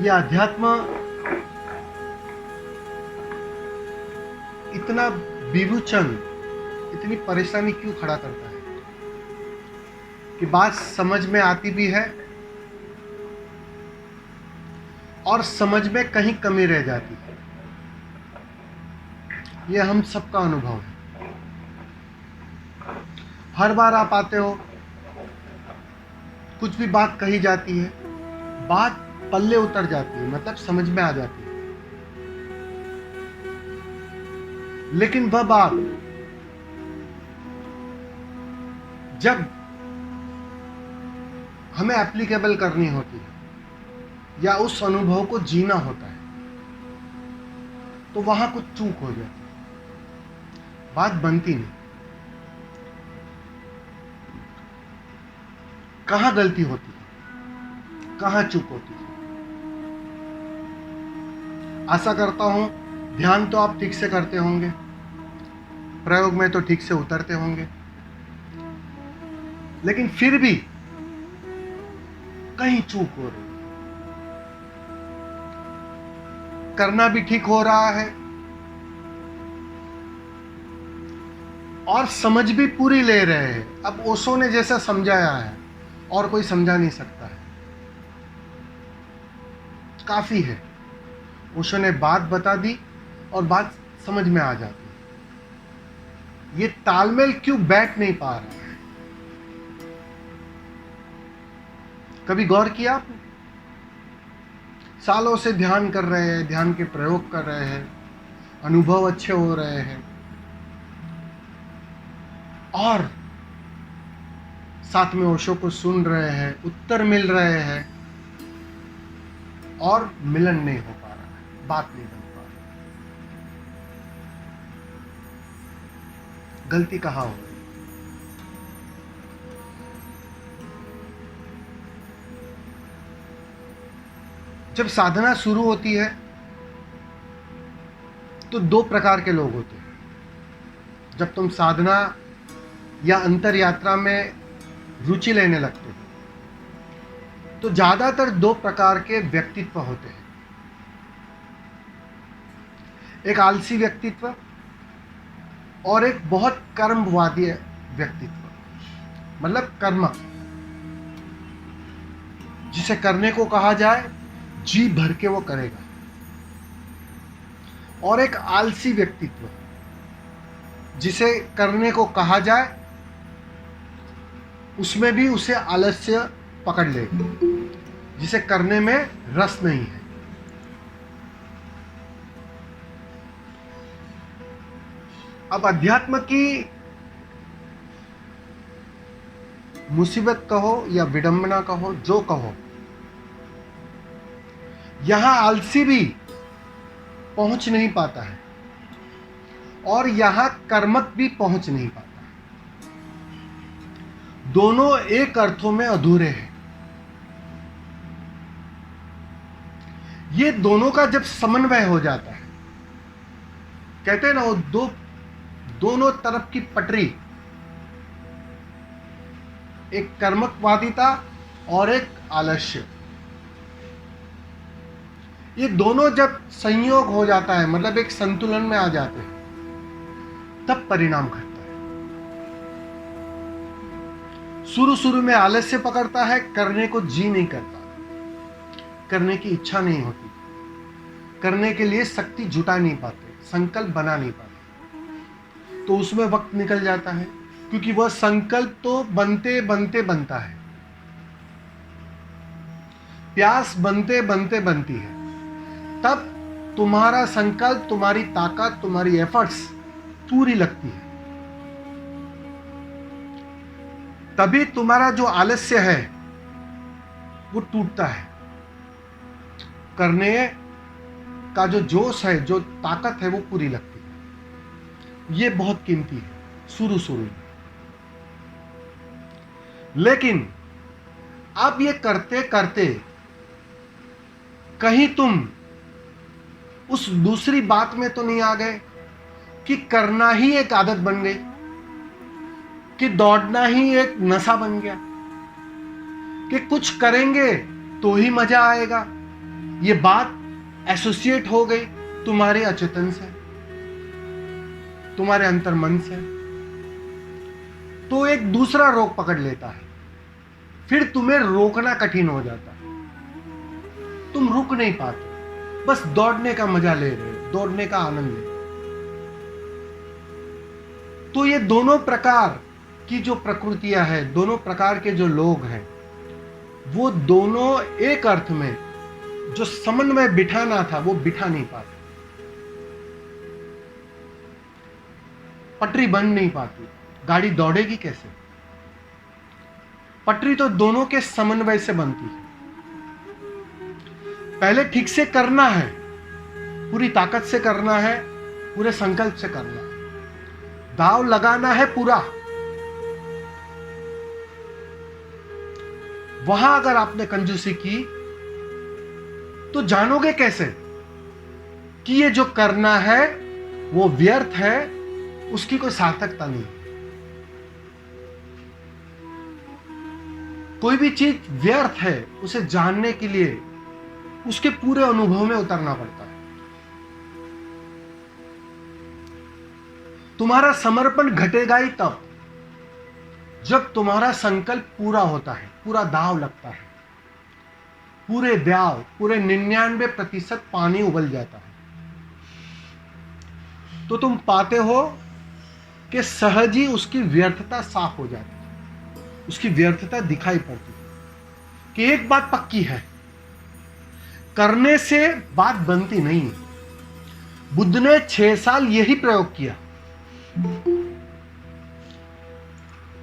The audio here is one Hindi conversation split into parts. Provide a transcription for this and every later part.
ये अध्यात्म इतना विभूचन, इतनी परेशानी क्यों खड़ा करता है कि बात समझ में आती भी है और समझ में कहीं कमी रह जाती है। ये हम सबका अनुभव है। हर बार आप आते हो, कुछ भी बात कही जाती है, बात पल्ले उतर जाती है, मतलब समझ में आ जाती है, लेकिन वह बात जब हमें एप्लीकेबल करनी होती है या उस अनुभव को जीना होता है, तो वहां कुछ चूक हो जाती है, बात बनती नहीं। कहां गलती होती है, कहां चूक होती है? आशा करता हूं ध्यान तो आप ठीक से करते होंगे, प्रयोग में तो ठीक से उतरते होंगे, लेकिन फिर भी कहीं चूक हो रही है। करना भी ठीक हो रहा है और समझ भी पूरी ले रहे हैं। अब ओशो ने जैसा समझाया है और कोई समझा नहीं सकता है, काफी है। ओशो ने बात बता दी और बात समझ में आ जाती है। ये तालमेल क्यों बैठ नहीं पा रहा है? कभी गौर किया आपने? सालों से ध्यान कर रहे हैं, ध्यान के प्रयोग कर रहे हैं, अनुभव अच्छे हो रहे हैं और साथ में ओशो को सुन रहे हैं, उत्तर मिल रहे हैं और मिलन नहीं हो पा रहा है, बात नहीं बन पा रही। गलती कहाँ हो रही? जब साधना शुरू होती है तो दो प्रकार के लोग होते हैं। जब तुम साधना या अंतर यात्रा में रुचि लेने लगते हो तो ज्यादातर दो प्रकार के व्यक्तित्व होते हैं। एक आलसी व्यक्तित्व और एक बहुत कर्मवादी व्यक्तित्व, मतलब कर्म, जिसे करने को कहा जाए जी भर के वो करेगा। और एक आलसी व्यक्तित्व, जिसे करने को कहा जाए उसमें भी उसे आलस्य पकड़ लेगा, जिसे करने में रस नहीं है। अब अध्यात्म की मुसीबत कहो या विडंबना कहो, जो कहो, यहां आलसी भी पहुंच नहीं पाता है और यहां कर्मठ भी पहुंच नहीं पाता है। दोनों एक अर्थों में अधूरे हैं। ये दोनों का जब समन्वय हो जाता है, कहते हैं ना, वो दोनों तरफ की पटरी, एक कर्मवादिता और एक आलस्य, ये दोनों जब संयोग हो जाता है, मतलब एक संतुलन में आ जाते हैं, तब परिणाम घटता है। शुरू में आलस्य पकड़ता है, करने को जी नहीं करता, करने की इच्छा नहीं होती, करने के लिए शक्ति जुटा नहीं पाते, संकल्प बना नहीं पाते, तो उसमें वक्त निकल जाता है, क्योंकि वह संकल्प तो बनते बनते बनता है, प्यास बनते बनते बनती है, तब तुम्हारा संकल्प, तुम्हारी ताकत, तुम्हारी एफर्ट्स पूरी लगती है, तभी तुम्हारा जो आलस्य है वो टूटता है। करने का जो जोश है, जो ताकत है, वो पूरी लगती है। ये बहुत कीमती है शुरू में। लेकिन अब ये करते करते कहीं तुम उस दूसरी बात में तो नहीं आ गए कि करना ही एक आदत बन गई, कि दौड़ना ही एक नशा बन गया, कि कुछ करेंगे तो ही मजा आएगा, ये बात एसोसिएट हो गई तुम्हारे अचेतन से, तुम्हारे अंतर्मन से, तो एक दूसरा रोग पकड़ लेता है। फिर तुम्हें रोकना कठिन हो जाता है, तुम रुक नहीं पाते, बस दौड़ने का मजा ले रहे हो, दौड़ने का आनंद ले रहे हो। तो ये दोनों प्रकार की जो प्रकृतियां हैं, दोनों प्रकार के जो लोग हैं, वो दोनों एक अर्थ में जो समन्वय बिठाना था वो बिठा नहीं पाते, पटरी बन नहीं पाती, गाड़ी दौड़ेगी कैसे? पटरी तो दोनों के समन्वय से बनती है। पहले ठीक से करना है, पूरी ताकत से करना है, पूरे संकल्प से करना है, दाव लगाना है पूरा। वहां अगर आपने कंजूसी की तो जानोगे कैसे कि ये जो करना है वो व्यर्थ है, उसकी कोई सार्थकता नहीं। कोई भी चीज व्यर्थ है, उसे जानने के लिए उसके पूरे अनुभव में उतरना पड़ता है। तुम्हारा समर्पण घटेगा ही तब जब तुम्हारा संकल्प पूरा होता है, पूरा दाव लगता है, पूरे दाव, पूरे 99% पानी उबल जाता है, तो तुम पाते हो कि सहज ही उसकी व्यर्थता साफ हो जाती है, उसकी व्यर्थता दिखाई पड़ती है कि एक बात पक्की है, करने से बात बनती नहीं। बुद्ध ने 6 साल यही प्रयोग किया,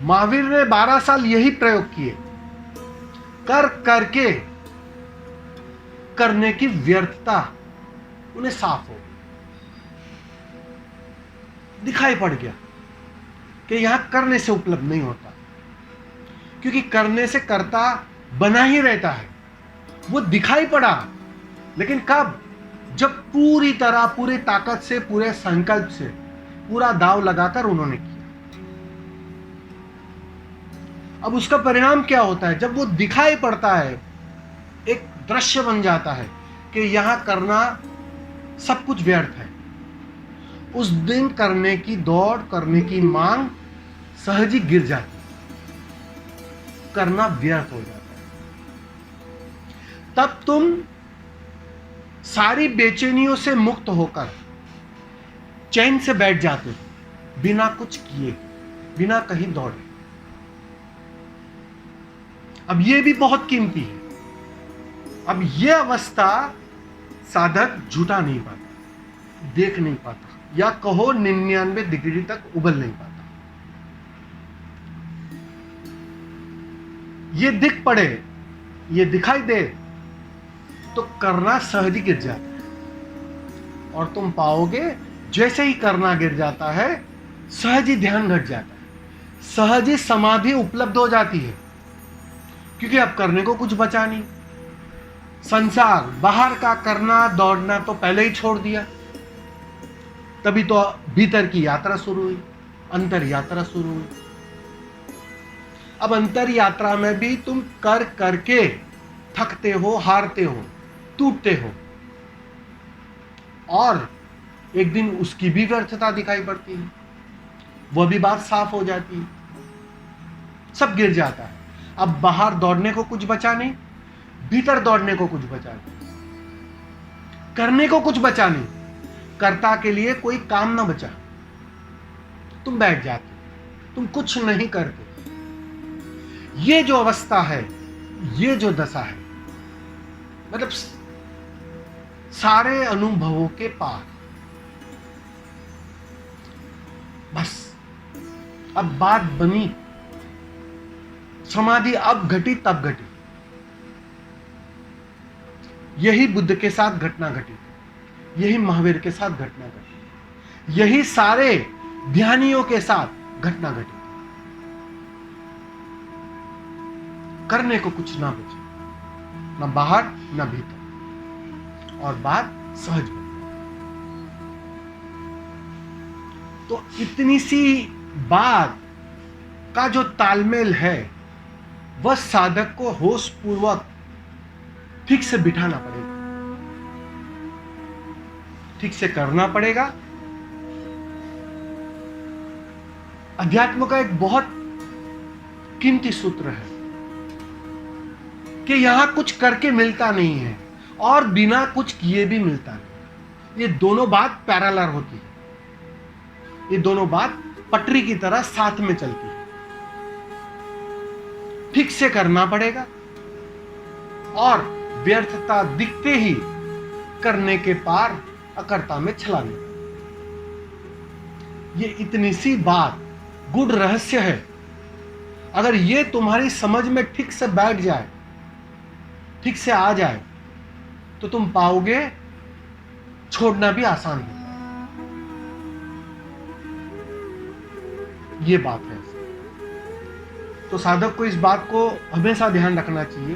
महावीर ने 12 साल यही प्रयोग किए, कर करके करने की व्यर्थता उन्हें साफ हो दिखाई पड़ गया कि यहां करने से उपलब्ध नहीं होता, क्योंकि करने से कर्ता बना ही रहता है। वो दिखाई पड़ा, लेकिन कब? जब पूरी तरह, पूरी ताकत से, पूरे संकल्प से, पूरा दाव लगाकर उन्होंने किया। अब उसका परिणाम क्या होता है? जब वो दिखाई पड़ता है, एक दृश्य बन जाता है कि यहां करना सब कुछ व्यर्थ है, उस दिन करने की दौड़, करने की मांग सहज ही गिर जाती है, करना व्यर्थ हो जाता है। तब तुम सारी बेचैनियों से मुक्त होकर चैन से बैठ जाते हो, बिना कुछ किए, बिना कहीं दौड़े। अब ये भी बहुत कीमती है। अब ये अवस्था साधक झूठा नहीं पाता, देख नहीं पाता, या कहो 99 डिग्री तक उबल नहीं पाता। ये दिख पड़े, ये दिखाई दे, तो करना सहज ही गिर जाता है। और तुम पाओगे जैसे ही करना गिर जाता है, सहज ही ध्यान घट जाता है, सहज ही समाधि उपलब्ध हो जाती है, क्योंकि अब करने को कुछ बचा नहीं। संसार, बाहर का करना, दौड़ना तो पहले ही छोड़ दिया, तभी तो भीतर की यात्रा शुरू हुई, अंतर यात्रा शुरू हुई। अब अंतर यात्रा में भी तुम कर करके थकते हो, हारते हो, टूटते हो, और एक दिन उसकी भी व्यर्थता दिखाई पड़ती है, वह भी बात साफ हो जाती है, सब गिर जाता है। अब बाहर दौड़ने को कुछ बचा नहीं, भीतर दौड़ने को कुछ बचा नहीं, करने को कुछ बचा नहीं, कर्ता के लिए कोई काम ना बचा। तुम बैठ जाते, तुम कुछ नहीं करते। ये जो अवस्था है, ये जो दशा है, मतलब सारे अनुभवों के पार। बस अब बात बनी, समाधि अब घटी, तब घटी। यही बुद्ध के साथ घटना घटी, यही महावीर के साथ घटना घटी, यही सारे ध्यानियों के साथ घटना घटी। करने को कुछ ना बचे, ना बाहर ना भीतर, और बात सहज बन गई। तो इतनी सी बात का जो तालमेल है, वह साधक को होश पूर्वक ठीक से बिठाना पड़ेगा। ठीक से करना पड़ेगा। अध्यात्म का एक बहुत कीमती सूत्र है कि यहां कुछ करके मिलता नहीं है और बिना कुछ किए भी मिलता नहीं। ये दोनों बात पैरेलल होती है, ये दोनों बात पटरी की तरह साथ में चलती है। ठीक से करना पड़ेगा और व्यर्थता दिखते ही करने के पार अकर्ता में छलांग। ये इतनी सी बात गूढ़ रहस्य है। अगर ये तुम्हारी समझ में ठीक से बैठ जाए, ठीक से आ जाए, तो तुम पाओगे छोड़ना भी आसान है। ये बात है। तो साधक को इस बात को हमेशा ध्यान रखना चाहिए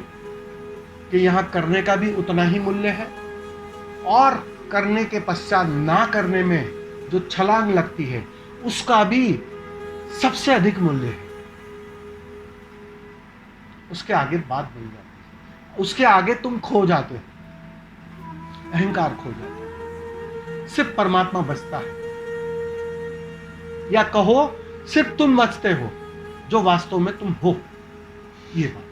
कि यहां करने का भी उतना ही मूल्य है और करने के पश्चात ना करने में जो छलांग लगती है उसका भी सबसे अधिक मूल्य है। उसके आगे बात बन जाती है, उसके आगे तुम खो जाते हो, अहंकार खो जाता है, सिर्फ परमात्मा बचता है, या कहो सिर्फ तुम बचते हो जो वास्तव में तुम हो। ये बात